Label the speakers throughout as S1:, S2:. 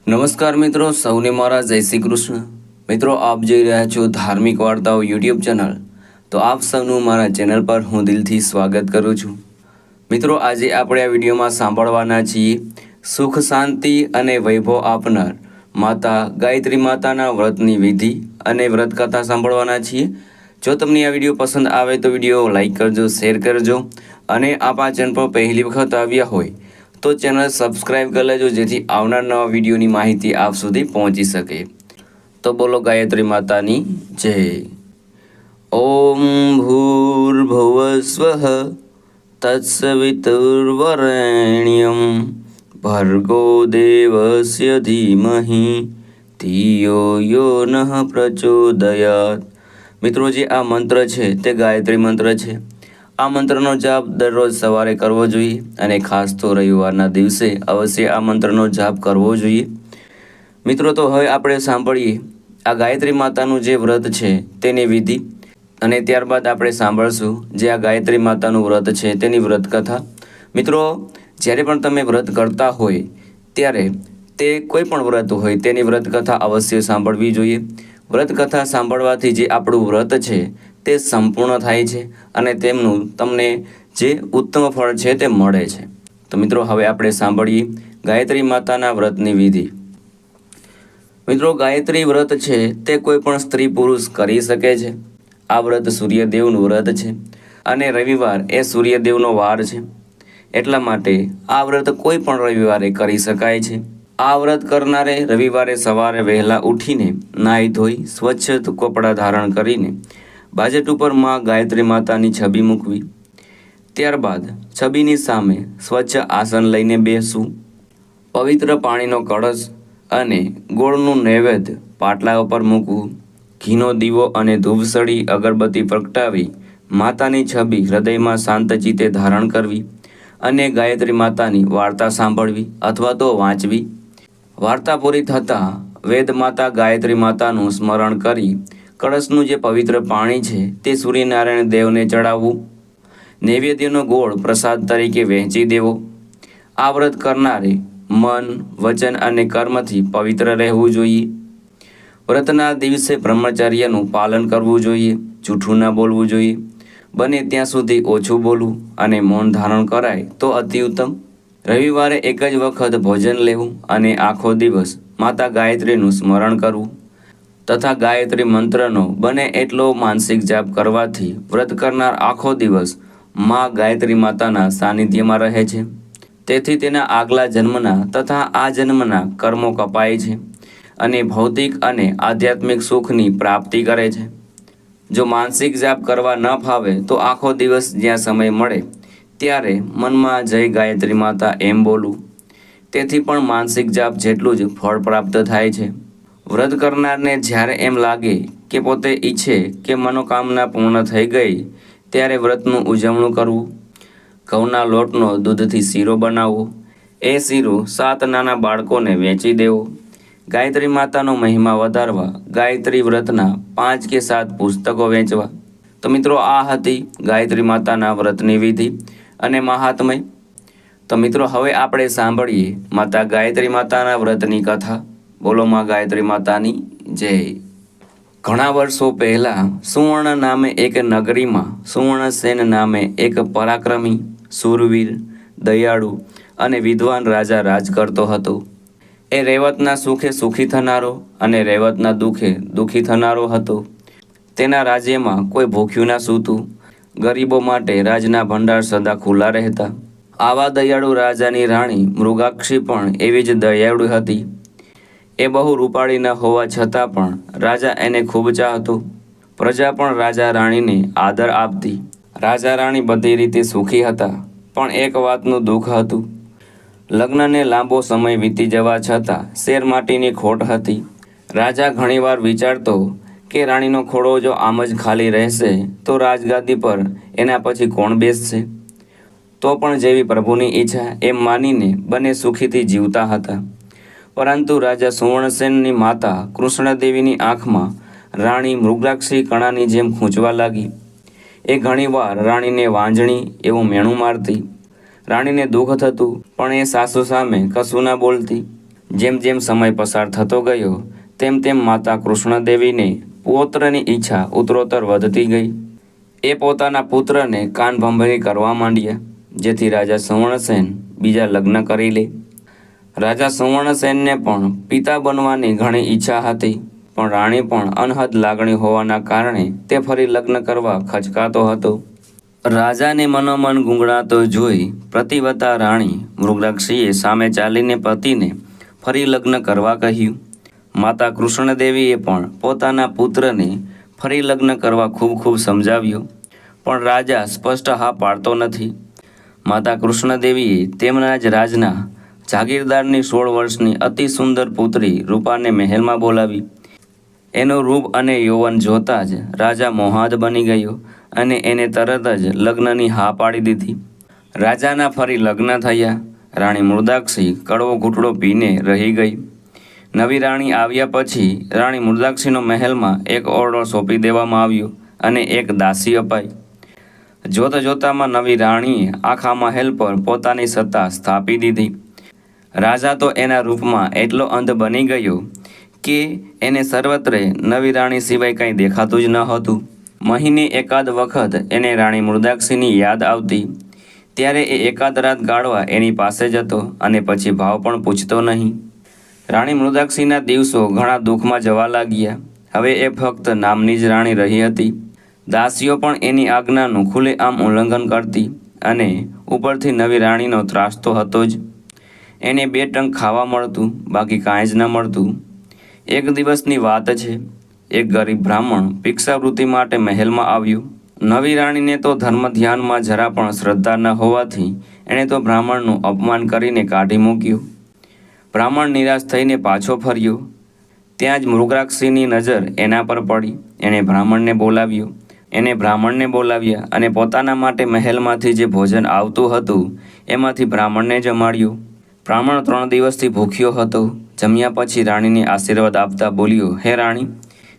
S1: નમસ્કાર મિત્રો, સૌને મારા જય શ્રી કૃષ્ણ। મિત્રો, આપ જોઈ રહ્યા છો ધાર્મિક વાર્તાઓ યુટ્યુબ ચેનલ। તો આપ સૌનું મારા ચેનલ પર હું દિલથી સ્વાગત કરું છું। મિત્રો, આજે આપણે આ વિડીયોમાં સાંભળવાના છીએ સુખ શાંતિ અને વૈભવ આપનાર માતા ગાયત્રી માતાના વ્રતની વિધિ અને વ્રત કથા સાંભળવાના છીએ। જો તમને આ વિડીયો પસંદ આવે તો વિડીયો લાઈક કરજો, શેર કરજો અને આપ આ ચેનલ પર પહેલી વખત આવ્યા હોય તો ચેનલ સબસ્ક્રાઇબ કરી લેજો, જેથી આવનાર નવા વિડીયોની માહિતી આપ સુધી પહોંચી શકે। તો બોલો ગાયત્રી માતાની જય। ઓમ ભૂર્ભુવસ્વઃ તત્સવિતુર્વરેણ્યમ ભર્ગો દેવસ્ય ધીમહિ ધિયો યો નઃ પ્રચોદયાત। મિત્રો, જે આ મંત્ર છે તે ગાયત્રી મંત્ર છે। આ મંત્રનો જાપ દરરોજ સવારે કરવો જોઈએ અને ખાસ તો રવિવારના દિવસે અવશ્ય આ મંત્રનો જાપ કરવો જોઈએ। મિત્રો, તો હવે આપણે સાંભળીએ આ ગાયત્રી માતાનું જે વ્રત છે તેની વિધિ, અને ત્યારબાદ આપણે સાંભળશું જે આ ગાયત્રી માતાનું વ્રત છે તેની વ્રત કથા। મિત્રો, જ્યારે પણ તમે વ્રત કરતા હોય ત્યારે તે કોઈ પણ વ્રત હોય તેની વ્રત કથા અવશ્ય સાંભળવી જોઈએ। વ્રત કથા સાંભળવાથી જે આપણું વ્રત છે તે સંપૂર્ણ થાય છે અને તેમનું તમને જે ઉત્તમ ફળ છે તે મળે છે। તો મિત્રો, હવે આપણે સાંભળીએ ગાયત્રી માતાના વ્રતની વિધિ। મિત્રો, ગાયત્રી વ્રત છે તે કોઈ પણ સ્ત્રી પુરુષ કરી શકે છે। આ વ્રત સૂર્યદેવનું વ્રત છે અને રવિવાર એ સૂર્યદેવનો વાર છે, એટલા માટે આ વ્રત કોઈ પણ રવિવારે કરી શકાય છે। આ વ્રત કરનારે રવિવારે સવારે વહેલા ઉઠીને નાહી ધોઈ સ્વચ્છ કપડાં ધારણ કરીને બાજટ ઉપર માં ગાયત્રી માતાની છબી મૂકવી। ત્યારબાદ છબીની સામે સ્વચ્છ આસન લઈને બેસવું। પવિત્ર પાણીનો કળશ અને ગોળનું નૈવેદ્ય પાટલા ઉપર મૂકવું। ઘીનો દીવો અને ધૂપસળી અગરબત્તી પ્રગટાવી માતાની છબી હૃદયમાં શાંત ચિત્તે ધારણ કરવી અને ગાયત્રી માતાની વાર્તા સાંભળવી અથવા તો વાંચવી। વાર્તા પૂરી થતાં વેદ માતા ગાયત્રી માતાનું સ્મરણ કરી કળશનું જે પવિત્ર પાણી છે તે સૂર્યનારાયણ દેવને ચડાવવું। નૈવેદ્યનો ગોળ પ્રસાદ તરીકે વહેંચી દેવો। આ વ્રત કરનારે મન, વચન અને કર્મથી પવિત્ર રહેવું જોઈએ। વ્રતના દિવસે બ્રહ્મચર્યનું પાલન કરવું જોઈએ, જૂઠું ન બોલવું જોઈએ, બને ત્યાં સુધી ઓછું બોલવું અને મૌન ધારણ કરાય તો અતિ ઉત્તમ। રવિવારે એક જ વખત ભોજન લેવું અને આખો દિવસ માતા ગાયત્રીનું સ્મરણ કરવું તથા ગાયત્રી મંત્રનો બને એટલો માનસિક જાપ કરવાથી વ્રત કરનાર આખો દિવસ માં ગાયત્રી માતાના સાનિધ્યમાં રહે છે। તેથી તેના આગલા જન્મના તથા આ જન્મના કર્મો કપાય છે અને ભૌતિક અને આધ્યાત્મિક સુખની પ્રાપ્તિ કરે છે। જો માનસિક જાપ કરવા ન ફાવે તો આખો દિવસ જ્યાં સમય મળે ત્યારે મનમાં જય ગાયત્રી માતા એમ બોલવું। તેથી પણ માનસિક જાપ જેટલું જ ફળ પ્રાપ્ત થાય છે। વ્રત કરનારને જ્યારે એમ લાગે કે પોતે ઈચ્છે કે મનોકામના પૂર્ણ થઈ ગઈ ત્યારે વ્રતનું ઉજવણું કરવું। ઘઉંના લોટનો દૂધથી શીરો બનાવવો, એ શીરો 7 નાના બાળકોને વેચી દેવો। ગાયત્રી માતાનો મહિમા વધારવા ગાયત્રી વ્રતના 5 કે 7 પુસ્તકો વેચવા। તો મિત્રો, આ હતી ગાયત્રી માતાના વ્રતની વિધિ અને મહાત્મય। તો મિત્રો, હવે આપણે સાંભળીએ માતા ગાયત્રી માતાના વ્રતની કથા। બોલો માં ગાયત્રી માતાની જય। ઘણા વર્ષો પહેલાં સુવર્ણ નામે એક નગરીમાં સુવર્ણસેન નામે એક પરાક્રમી, શૂરવીર, દયાળુ અને વિદ્વાન રાજા રાજ કરતો હતો। એ રૈવતના સુખે સુખી થનારો અને રૈવતના દુઃખે દુઃખી થનારો હતો। તેના રાજ્યમાં કોઈ ભૂખ્યું ના સૂતું। ગરીબો માટે રાજના ભંડાર સદા ખુલ્લા રહેતા। આવા દયાળુ રાજાની રાણી મૃગાક્ષી પણ એવી જ દયાળુ હતી। એ બહુ રૂપાળી ન હોવા છતાં પણ રાજા એને ખૂબ ચાહતો। પ્રજા પણ રાજા રાણીને આદર આપતી। રાજા રાણી બધી રીતે સુખી હતા, પણ એક વાતનું દુઃખ હતું। લગ્નને લાંબો સમય વીતી જવા છતાં શેર માટીની ખોટ હતી। રાજા ઘણીવાર વિચારતો કે રાણીનો ખોળો જો આમ જ ખાલી રહેશે તો રાજગાદી પર એના પછી કોણ બેસશે। તો પણ જેવી પ્રભુની ઈચ્છા એમ માનીને બંને સુખીથી જીવતા હતા। પરંતુ રાજા સુવર્ણસેનની માતા કૃષ્ણદેવીની આંખમાં રાણી મૃગાક્ષી કણાની જેમ ખૂંચવા લાગી। એ ઘણીવાર રાણીને વાંજણી એવું મેણું મારતી। રાણીને દુઃખ થતું, પણ એ સાસુ સામે કશું ના બોલતી। જેમ જેમ સમય પસાર થતો ગયો તેમ તેમ માતા કૃષ્ણદેવીને પૌત્રની ઈચ્છા ઉત્તરોત્તર વધતી ગઈ. એ પોતાના પુત્રને કાનભંભરી કરવા માંડ્યા, જેથી રાજા સુવર્ણસેન બીજા લગ્ન કરી લે. રાજા સુવર્ણસેનને પણ પિતા બનવાની ઘણી ઈચ્છા હતી, પણ રાણી પણ અનહદ લાગણી હોવાના કારણે તે ફરી લગ્ન કરવા ખચકાતો હતો. રાજાને મનોમન ગુંગળાતો જોઈ પ્રતિવતા રાણી મૃગરાક્ષીએ સામે ચાલીને પતિને ફરી લગ્ન કરવા કહ્યું. માતા કૃષ્ણદેવીએ પણ પોતાના પુત્રને ફરી લગ્ન કરવા ખૂબ ખૂબ સમજાવ્યો, પણ રાજા સ્પષ્ટ હા પાડતો નથી. માતા કૃષ્ણદેવીએ તેમના જ રાજના જાગીરદારની 16 વર્ષની અતિ સુંદર પુત્રી રૂપાને મહેલમાં બોલાવી. એનું રૂપ અને યૌવન જોતાં જ રાજા મોહાદ બની ગયો અને એને તરત જ લગ્નની હા પાડી દીધી. રાજાના ફરી લગ્ન થયા. રાણી મૃદાક્ષી કડવો ઘૂંટડો પીને રહી ગઈ. નવી રાણી આવ્યા પછી રાણી મૃદાક્ષીનો મહેલમાં એક ઓરડો સોંપી દેવામાં આવ્યો અને એક દાસી અપાઈ. જોતજોતામાં નવી રાણીએ આખા મહેલ પર પોતાની સત્તા સ્થાપી દીધી. રાજા તો એના રૂપમાં એટલો અંધ બની ગયો કે એને સર્વત્રે નવી રાણી સિવાય કંઈ દેખાતું જ ન હતું. મહિને એકાદ વખત એને રાણી મૃદાક્ષીની યાદ આવતી, ત્યારે એ એકાદ રાત ગાળવા એની પાસે જતો અને પછી ભાવ પણ પૂછતો નહીં. રાણી મૃદાક્ષીના દિવસો ઘણા દુઃખમાં જવા લાગ્યા. હવે એ ફક્ત નામની જ રાણી રહી હતી. દાસીઓ પણ એની આજ્ઞાનું ખુલ્લેઆમ ઉલ્લંઘન કરતી અને ઉપરથી નવી રાણીનો ત્રાસ તો હતો જ. એને 2 ટંક ખાવા મળતું, બાકી કાંઈ જ ન મળતું. એક દિવસની વાત છે, એક ગરીબ બ્રાહ્મણ ભિક્ષાવૃત્તિ માટે મહેલમાં આવ્યું. નવી રાણીને તો ધર્મ ધ્યાનમાં જરા પણ શ્રદ્ધા ન હોવાથી એણે તો બ્રાહ્મણનું અપમાન કરીને કાઢી મૂક્યું. બ્રાહ્મણ નિરાશ થઈને પાછો ફર્યો. ત્યાં જ મૃગરાક્ષીની નજર એના પર પડી. એણે બ્રાહ્મણને બોલાવ્યા અને પોતાના માટે મહેલમાંથી જે ભોજન આવતું હતું એમાંથી બ્રાહ્મણને જમાડ્યું. બ્રાહ્મણ 3 દિવસથી ભૂખ્યો હતો. જમ્યા પછી રાણીને આશીર્વાદ આપતા બોલ્યો, હે રાણી,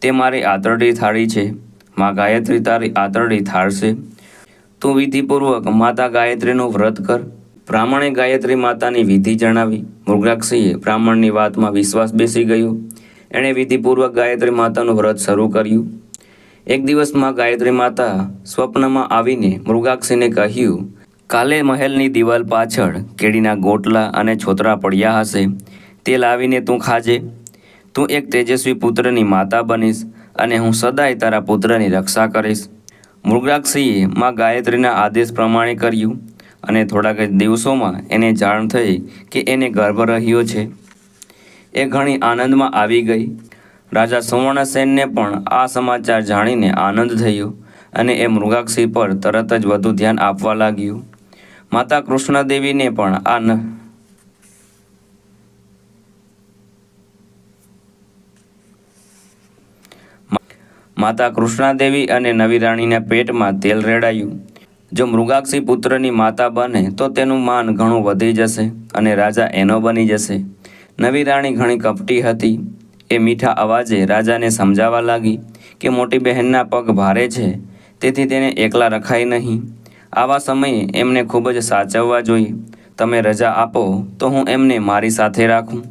S1: તે મારી આંતરડી થાળી છે. મા ગાયત્રી તારી આંતરડી થાળશે. તું વિધિપૂર્વક માતા ગાયત્રીનું વ્રત કર. બ્રાહ્મણે ગાયત્રી માતાની વિધિ જણાવી. મૃગરાક્ષીએ બ્રાહ્મણની વાતમાં વિશ્વાસ બેસી ગયો. એણે વિધિપૂર્વક ગાયત્રી માતાનું વ્રત શરૂ કર્યું. એક દિવસ માં ગાયત્રી માતા સ્વપ્નમાં આવીને મૃગાક્ષીને કહ્યું, કાલે મહેલની દિવાલ પાછળ કેળીના ગોટલા અને છોતરા પડ્યા હશે, તે લાવીને તું ખાજે. તું એક તેજસ્વી પુત્રની માતા બનીશ અને હું સદાય તારા પુત્રની રક્ષા કરીશ. મૃગરાક્ષીએ માં ગાયત્રીના આદેશ પ્રમાણે કર્યું અને થોડાક જ દિવસોમાં એને જાણ થઈ કે એને ગર્ભ રહ્યો છે. એ ઘણી આનંદમાં આવી ગઈ. રાજા સુવર્ણસેનને પણ આ સમાચાર જાણીને આનંદ થયો અને એ મૃગાક્ષી પર તરત જ વધુ ધ્યાન આપવા લાગ્યું. માતા કૃષ્ણદેવીને પણ માતા કૃષ્ણાદેવી અને નવી રાણીના પેટમાં તેલ રેડાયું. જો મૃગાક્ષી પુત્રની માતા બને તો તેનું માન ઘણું વધી જશે અને રાજા એનો બની જશે. નવી રાણી ઘણી કપટી હતી. એ મીઠા અવાજે રાજાને સમજાવવા લાગી કે મોટી બહેનના પગ ભારે છે, તેથી તેને એકલા રખાય નહીં. આવા સમયે એમને ખૂબ જ સાચવવા જોઈએ. તમે રજા આપો તો હું એમને મારી સાથે રાખું.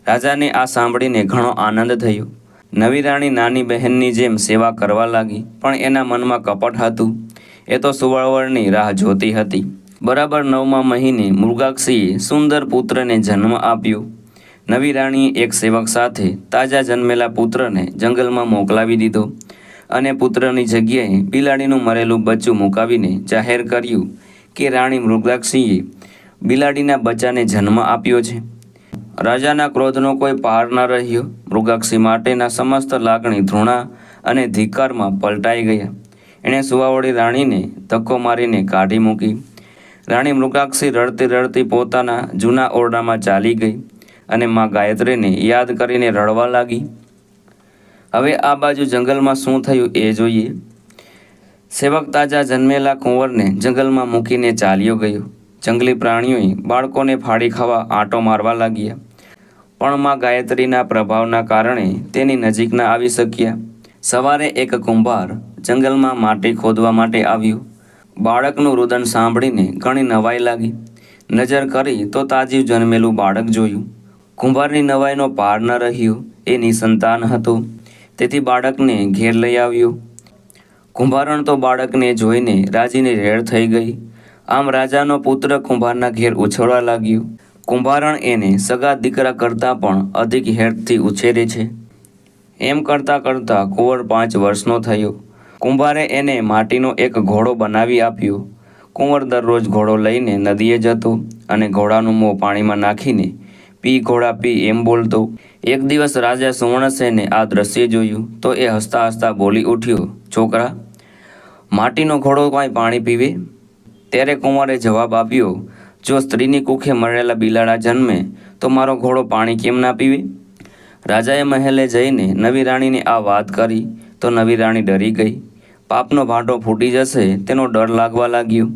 S1: રાજાને આ સાંભળીને ઘણો આનંદ થયો. નવી રાણી નાની બહેનની જેમ સેવા કરવા લાગી, પણ એના મનમાં કપટ હતું. એ તો સુવળવળની રાહ જોતી હતી. બરાબર 9મા મહિને મૃગાક્ષીએ સુંદર પુત્રને જન્મ આપ્યો. નવી રાણીએ એક સેવક સાથે તાજા જન્મેલા પુત્રને જંગલમાં મોકલાવી દીધો અને પુત્રની જગ્યાએ બિલાડીનું મરેલું બચ્ચું મુકાવીને જાહેર કર્યું કે રાણી મૃગાક્ષીએ બિલાડીના બચ્ચાને જન્મ આપ્યો છે. રાજાના ક્રોધનો કોઈ પાર ન રહ્યો. મૃગાક્ષી માટેના સમસ્ત લાગણી ધૃણા અને ધિક્કારમાં પલટાઈ ગયા. એણે સુવાવડી રાણીને ધક્કો મારીને કાઢી મૂકી. રાણી મૃગાક્ષી રડતી રડતી પોતાના જૂના ઓરડામાં ચાલી ગઈ અને માં ગાયત્રીને યાદ કરીને રડવા લાગી. હવે આ બાજુ જંગલમાં શું થયું એ જોઈએ. સેવક તાજા જન્મેલા કુંવરને જંગલમાં મૂકીને ચાલ્યો ગયો. જંગલી પ્રાણીઓએ બાળકોને ફાડી ખાવા આંટો મારવા લાગ્યા, પણ માં ગાયત્રીના પ્રભાવના કારણે તેની નજીક ન આવી શક્યા. સવારે એક કુંભાર જંગલમાં માટી ખોદવા માટે આવ્યો. બાળકનું રુદન સાંભળીને ઘણી નવાઈ લાગી. નજર કરી તો તાજું જન્મેલું બાળક જોયું. કુંભારની નવાઈનો પાર ન રહ્યો. એ નિસંતાન હતો, તેથી બાળકને ઘેર લઈ આવ્યો. કુંભારણ તો બાળકને જોઈને રાજીની રેડ થઈ ગઈ. આમ રાજાનો પુત્ર કુંભારના ઘેર ઉછળવા લાગ્યો. કુંભારણ એને સગા દીકરા કરતાં પણ અધિક હેતથી ઉછેરે છે. એમ કરતાં કરતાં કુંવર 5 વર્ષનો થયો. કુંભારે એને માટીનો એક ઘોડો બનાવી આપ્યો. કુંવર દરરોજ ઘોડો લઈને નદીએ જતો અને ઘોડાનું મોં પાણીમાં નાખીને પી ઘોડા પી એમ બોલતો. એક દિવસ રાજા સુવર્ણસેને આ દ્રશ્ય જોયું તો એ હસતા હસતા બોલી ઉઠ્યો, છોકરા, માટીનો ઘોડો કાંઈ પાણી પીવે? ત્યારે કુંવરે જવાબ આપ્યો, જો સ્ત્રીની કુખે મરેલા બિલાડા જન્મે તો મારો ઘોડો પાણી કેમ ના પીવે? રાજાએ મહેલે જઈને નવી રાણીને આ વાત કરી તો નવી રાણી ડરી ગઈ. પાપનો ભાંડો ફૂટી જશે તેનો ડર લાગવા લાગ્યો.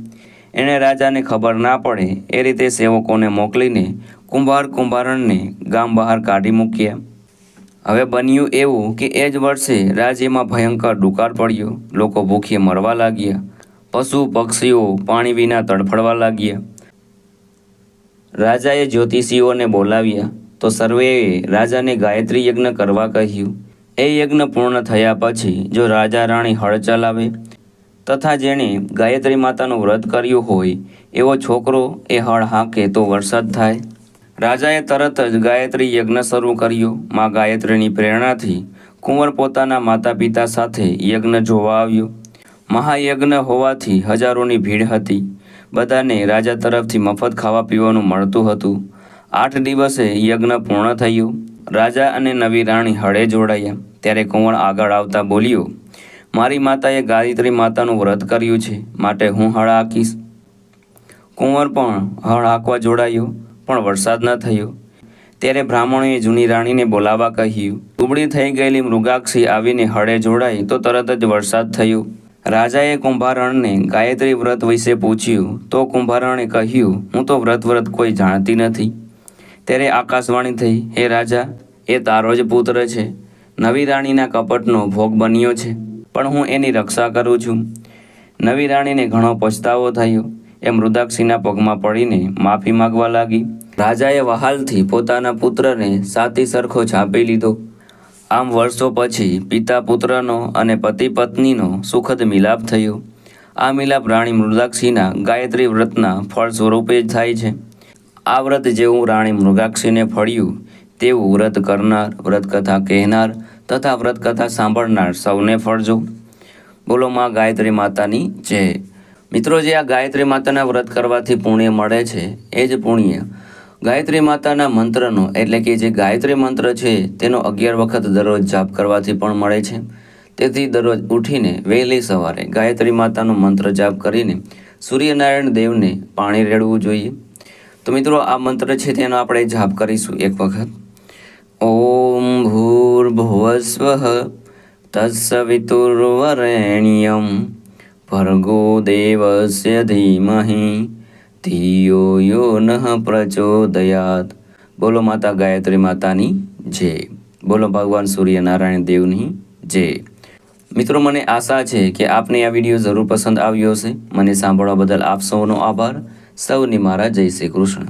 S1: એણે રાજાને ખબર ના પડે એ રીતે સેવકોને મોકલીને કુંભારણને ગામ બહાર કાઢી મૂક્યા. હવે બન્યું એવું કે એ જ વર્ષે રાજ્યમાં ભયંકર દુકાળ પડ્યો. લોકો ભૂખે મરવા લાગ્યા. પશુ પક્ષીઓ પાણી વિના તડફડવા લાગ્યા. રાજાએ જ્યોતિષીઓને બોલાવ્યા તો સર્વેએ રાજાને ગાયત્રી યજ્ઞ કરવા કહ્યું. એ યજ્ઞ પૂર્ણ થયા પછી જો રાજા રાણી હળ ચલાવે તથા જેણે ગાયત્રી માતાનું વ્રત કર્યું હોય એવો છોકરો એ હળ હાંકે તો વરસાદ થાય. રાજાએ તરત જ ગાયત્રી યજ્ઞ શરૂ કર્યો. માં ગાયત્રીની પ્રેરણાથી કુંવર પોતાના માતા પિતા સાથે યજ્ઞ જોવા આવ્યો. મહાયજ્ઞ હોવાથી હજારોની ભીડ હતી. બધાને રાજા તરફથી મફત ખાવા પીવાનું મળતું હતું. 8 દિવસે યજ્ઞ પૂર્ણ થયો. રાજા અને નવી રાણી હળે જોડાયા. ત્યારે કુંવર આગળ આવતા બોલ્યો, મારી માતાએ ગાયત્રી માતાનું વ્રત કર્યું છે, માટે હું હળ હાંકીશ. કુંવર પણ હળ હાંકવા જોડાયો, પણ વરસાદ ન થયો. ત્યારે બ્રાહ્મણોએ જૂની રાણીને બોલાવવા કહ્યું. ઉબળી થઈ ગયેલી મૃગાક્ષી આવીને હળે જોડાઈ તો તરત જ વરસાદ થયો. રાજાએ કુંભારણને ગાયત્રી વ્રત વિશે પૂછ્યું તો કુંભારણે કહ્યું, હું તો વ્રત કોઈ જાણતી નથી. ત્યારે આકાશવાણી થઈ, હે રાજા, એ તારો જ પુત્ર છે. નવી રાણીના કપટનો ભોગ બન્યો છે, પણ હું એની રક્ષા કરું છું. નવી રાણીને ઘણો પછતાવો થયો. એ મૃગાક્ષીના પગમાં પડીને માફી માગવા લાગી. રાજાએ વહાલથી પોતાના પુત્રને સાથી સરખો છાપી લીધો. આમ વર્ષો પછી પિતા પુત્રનો અને પતિ પત્નીનો સુખદ મિલાપ થયો. આ મિલાપ રાણી મૃગાક્ષીના ગાયત્રી વ્રતના ફળ સ્વરૂપે જ થાય છે. આ વ્રત જેવું રાણી મૃગાક્ષીને ફળ્યું તેવું વ્રત કરનાર, વ્રતકથા કહેનાર તથા વ્રતકથા સાંભળનાર સૌને ફળજો. બોલો માં ગાયત્રી માતાની જય. મિત્રો, જે આ ગાયત્રી માતાના વ્રત કરવાથી પુણ્ય મળે છે એ જ પુણ્ય ગાયત્રી માતાના મંત્રનો એટલે કે જે ગાયત્રી મંત્ર છે તેનો 11 વખત દરરોજ જાપ કરવાથી પણ મળે છે. તેથી દરરોજ ઉઠીને વહેલી સવારે ગાયત્રી માતાનો મંત્ર જાપ કરીને સૂર્યનારાયણ દેવને પાણી રેડવું જોઈએ. તો મિત્રો, આ મંત્ર છે તેનો આપણે જાપ કરીશું એક વખત. ઓમ ભૂર્ભુવસ્વઃ તત્સવિતુર્વરેણ્યમ ભર્ગો દેવસ્ય ધીમહિ ધિયો યો નઃ પ્રચોદયાત. બોલો માતા ગાયત્રી માતાની જય. બોલો ભગવાન સૂર્યનારાયણ દેવની જય. મિત્રો, મને આશા છે કે આપને આ વિડીયો જરૂર પસંદ આવ્યો હશે. મને સાંભળવા બદલ આપ સૌનો આભાર. સૌની મારા જય શ્રી કૃષ્ણ.